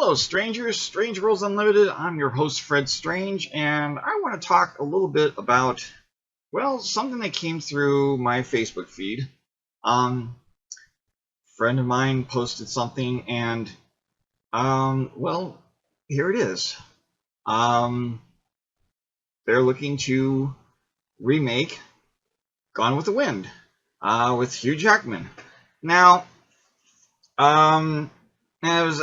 Hello, strangers. Strange Worlds Unlimited. I'm your host, Fred Strange, and I want to talk a little bit about, well, something that came through my Facebook feed. A friend of mine posted something, and, well, here it is. They're looking to remake Gone with the Wind, with Hugh Jackman. Now, and it was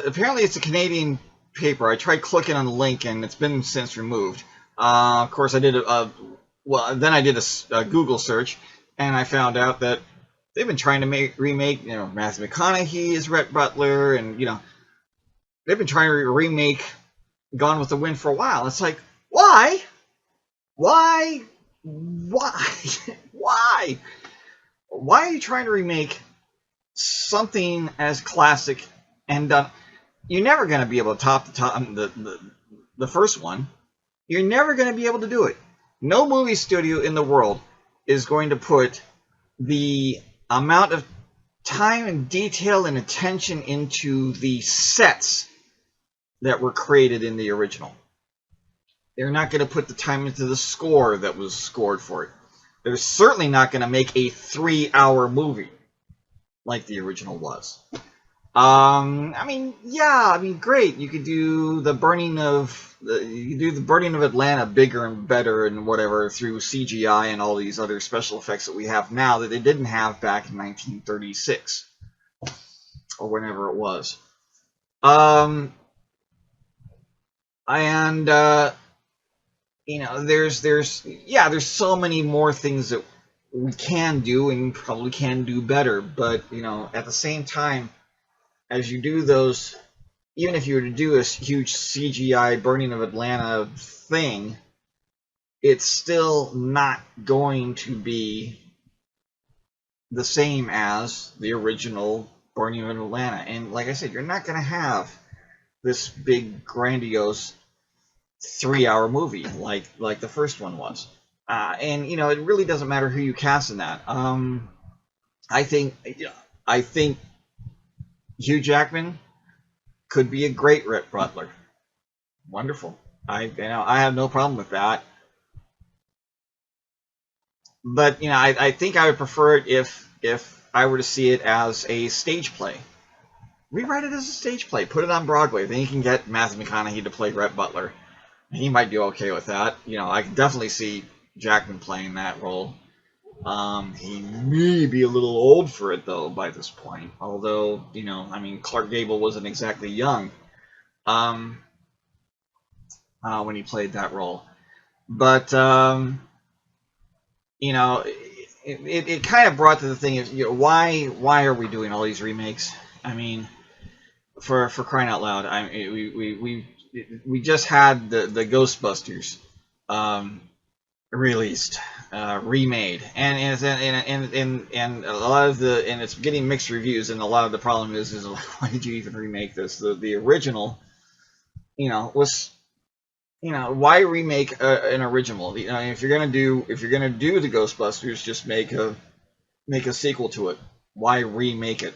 apparently it's a Canadian paper. I tried clicking on the link and it's been since removed. Of course, I did then I did a Google search and I found out that they've been trying to remake, Matthew McConaughey as Rhett Butler, and they've been trying to remake Gone with the Wind for a while. It's like, why, why, why are you trying to remake something as classic and done? You're never going to be able to top the first one. You're never going to be able to do it. No movie studio in the world is going to put the amount of time and detail and attention into the sets that were created in the original. They're not going to put the time into the score that was scored for it. They're certainly not going to make a 3-hour movie like the original was. Great. You could do the burning of Atlanta bigger and better and whatever through CGI and all these other special effects that we have now that they didn't have back in 1936 or whenever it was. There's so many more things that we can do and probably can do better, but at the same time, as you do those, even if you were to do a huge CGI burning of Atlanta thing, it's still not going to be the same as the original burning of Atlanta. And like I said, you're not going to have this big, grandiose 3-hour movie like the first one was. It really doesn't matter who you cast in that. I think Hugh Jackman could be a great Rhett Butler. Wonderful. I have no problem with that. But I think I would prefer it if I were to see it as a stage play. Rewrite it as a stage play. Put it on Broadway. Then you can get Matthew McConaughey to play Rhett Butler. He might do okay with that. I can definitely see Jackman playing that role. He may be a little old for it though by this point. Although Clark Gable wasn't exactly young when he played that role. But it kind of brought to the thing of why are we doing all these remakes? I mean, for crying out loud! We just had the Ghostbusters released, remade, and a lot of and it's getting mixed reviews, and a lot of the problem is why did you even remake this? The original, was, why remake an original? If you're gonna do the Ghostbusters, just make a sequel to it. Why remake it?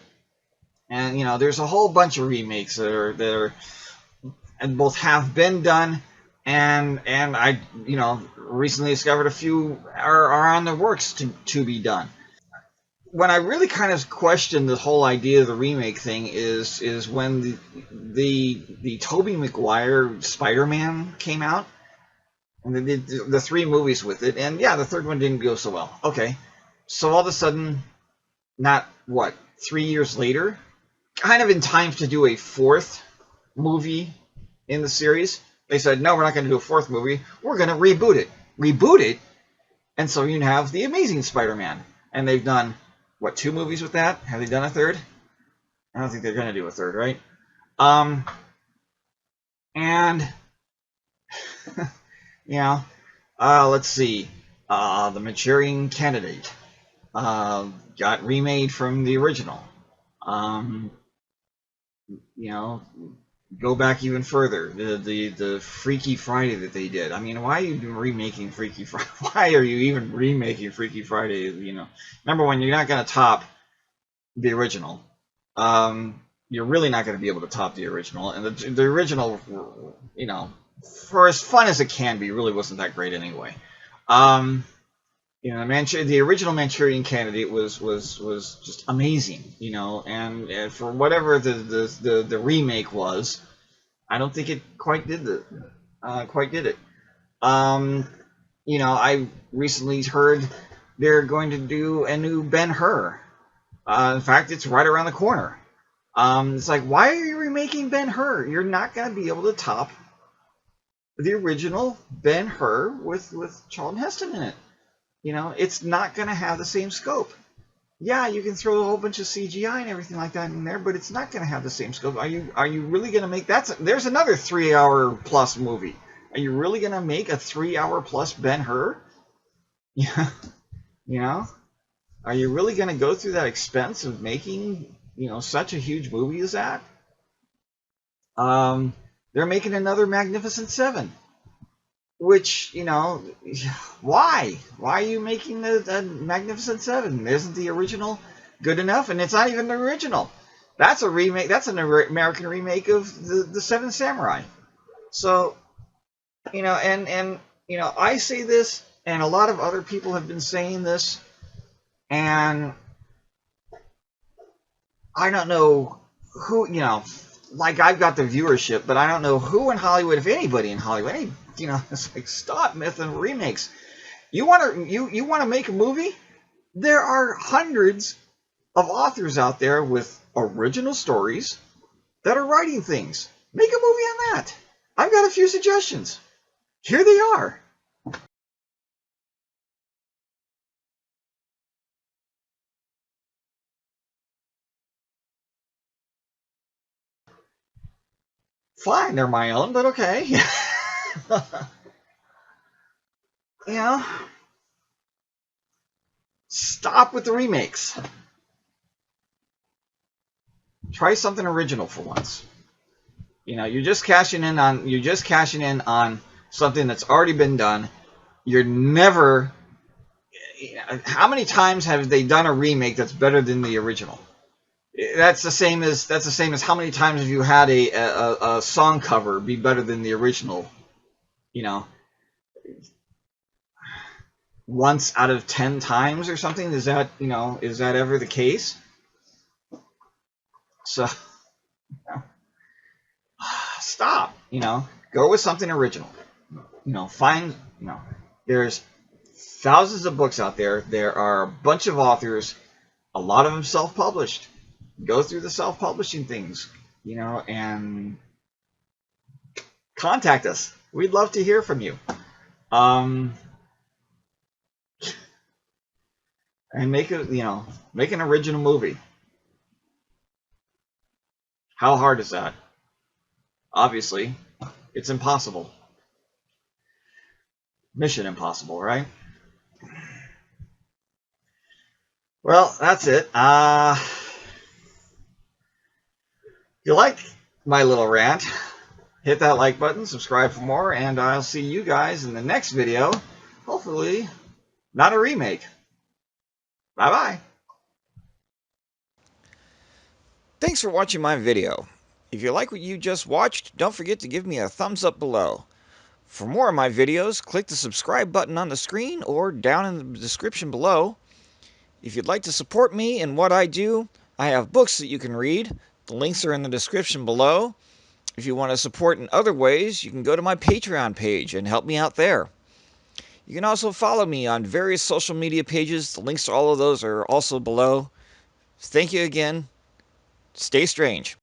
And there's a whole bunch of remakes that are and both have been done, and I recently discovered a few are on the works to be done. When I really kind of questioned the whole idea of the remake thing is when the Tobey Maguire Spider-Man came out, and they did the 3 movies with it, and the third one didn't go so well. Okay, so all of a sudden, not 3 years later, kind of in time to do a 4th movie in the series, they said, no, we're not going to do a 4th movie. We're going to reboot it. And so you have the Amazing Spider-Man. And they've done, 2 movies with that? Have they done a 3rd? I don't think they're going to do a 3rd, right? Let's see. The Manchurian Candidate got remade from the original. Go back even further. The Freaky Friday that they did. I mean, why are you remaking Freaky Friday? Why are you even remaking Freaky Friday? Number one, you're not going to top the original. you're really not going to be able to top the original. And the original, you know, for as fun as it can be, really wasn't that great anyway. You know, the original Manchurian Candidate was just amazing, you know, and for whatever the remake was, I don't think it quite did it. Um, you know, I recently heard they're going to do a new Ben-Hur. In fact, it's right around the corner. It's like, why are you remaking Ben-Hur? You're not going to be able to top the original Ben-Hur with Charlton Heston in it. You know, it's not going to have the same scope. Yeah, you can throw a whole bunch of CGI and everything like that in there, but it's not going to have the same scope. Are you really going to make there's another 3-hour plus movie. Are you really going to make a 3-hour plus Ben-Hur? Yeah, you know, are you really going to go through that expense of making, you know, such a huge movie as that? They're making another Magnificent Seven, which, you know, why? Why are you making the Magnificent Seven? Isn't the original good enough? And it's not even the original. That's a remake. That's an American remake of the Seven Samurai. So, you know, and you know, I say this, and a lot of other people have been saying this, and I don't know who, you know, like I've got the viewership, but I don't know who in Hollywood, if anybody in Hollywood, you know, it's like, stop making remakes. You want to make a movie? There are hundreds of authors out there with original stories that are writing things. Make a movie on that. I've got a few suggestions. Here they are. Fine, they're my own, but okay. You know, stop with the remakes. Try something original for once. You know, you're just cashing in on something that's already been done. You're never. How many times have they done a remake that's better than the original? That's the same as how many times have you had a song cover be better than the original? You know, once out of 10 times or something. Is that ever the case? So stop. You know, go with something original. You know, find. You know, there's thousands of books out there. There are a bunch of authors. A lot of them self-published. Go through the self-publishing things, you know, and contact us. We'd love to hear from you. And make an original movie. How hard is that? Obviously, it's impossible. Mission impossible, right? Well, that's it. If you like my little rant, hit that like button, subscribe for more, and I'll see you guys in the next video. Hopefully, not a remake. Bye-bye. Thanks for watching my video. If you like what you just watched, don't forget to give me a thumbs up below. For more of my videos, click the subscribe button on the screen or down in the description below. If you'd like to support me and what I do, I have books that you can read. The links are in the description below. If you want to support in other ways, you can go to my Patreon page and help me out there. You can also follow me on various social media pages. The links to all of those are also below. Thank you again. Stay strange.